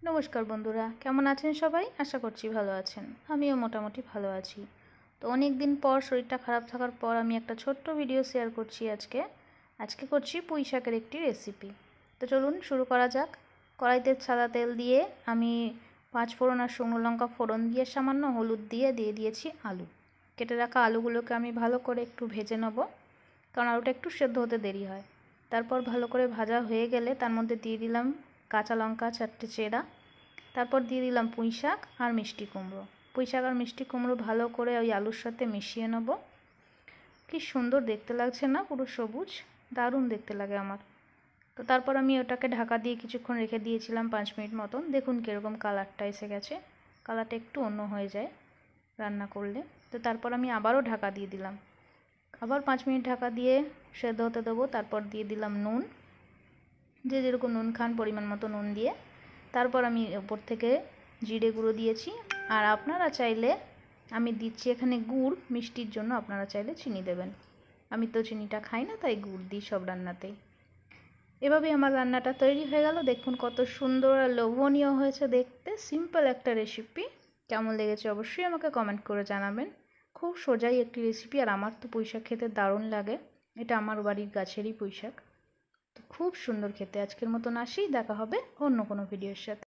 নমস্কার বন্ধুরা, কেমন আছেন সবাই? আশা করছি ভালো আছেন। আমিও মোটামুটি ভালো আছি। তো অনেক দিন পর শরীরটা খারাপ থাকার পর আমি একটা ছোট্ট ভিডিও শেয়ার করছি আজকে করছি পুঁই শাকের একটি রেসিপি। তো চলুন শুরু করা যাক। কড়াইতে সাদা তেল দিয়ে আমি 5 ফোড়ন আর শুকনো লঙ্কা ফোড়ন দিয়ে সামান্য হলুদ দিয়ে দিয়েছি আলু। কেটে রাখা আলুগুলোকে আমি ভালো করে একটু ভেজে নেব, কারণ আলুটা একটু সেদ্ধ হতে দেরি হয়। তারপর ভালো করে ভাজা হয়ে গেলে তার মধ্যে দিয়ে দিলাম কাঁচা লঙ্কা 4টে চেরা। তারপর দিয়ে দিলাম পুঁই শাক আর মিষ্টি কুমড়ো। পুঁই শাক আর মিষ্টি কুমড়ো ভালো করে ওই আলুর সাথে মিশিয়ে নেব। কি সুন্দর দেখতে লাগছে না? পুরো সবুজ, দারুণ দেখতে লাগে আমার। তো তারপর আমি ওটাকে ঢাকা দিয়ে কিছুক্ষণ রেখে দিয়েছিলাম 5 মিনিট মতন। দেখুন কীরকম কালারটা এসে গেছে। কালারটা একটু অন্য হয়ে যায় রান্না করলে। তো তারপর আমি আবারও ঢাকা দিয়ে দিলাম। আবার 5 মিনিট ঢাকা দিয়ে সেদ্ধ হতে দেবো। তারপর দিয়ে দিলাম নুন, যে যেরকম নুন খান পরিমাণ মতো নুন দিয়ে। তারপর আমি ওপর থেকে জিরে গুঁড়ো দিয়েছি। আর আপনারা চাইলে, আমি দিচ্ছি এখানে গুড় মিষ্টির জন্য, আপনারা চাইলে চিনি দেবেন। আমি তো চিনিটা খাই না, তাই গুড় দিই সব রান্নাতেই। এভাবেই আমার রান্নাটা তৈরি হয়ে গেল। দেখুন কত সুন্দর আর লোভনীয় হয়েছে দেখতে। সিম্পল একটা রেসিপি। কেমন লেগেছে অবশ্যই আমাকে কমেন্ট করে জানাবেন। খুব সোজাই একটি রেসিপি, আর আমার তো পুঁই শাক খেতে দারুণ লাগে। এটা আমার বাড়ির গাছেরই পুঁই শাক। খুব সুন্দর খেতে। আজকের মতন আসি, দেখা হবে অন্য কোনো ভিডিওর সাথে।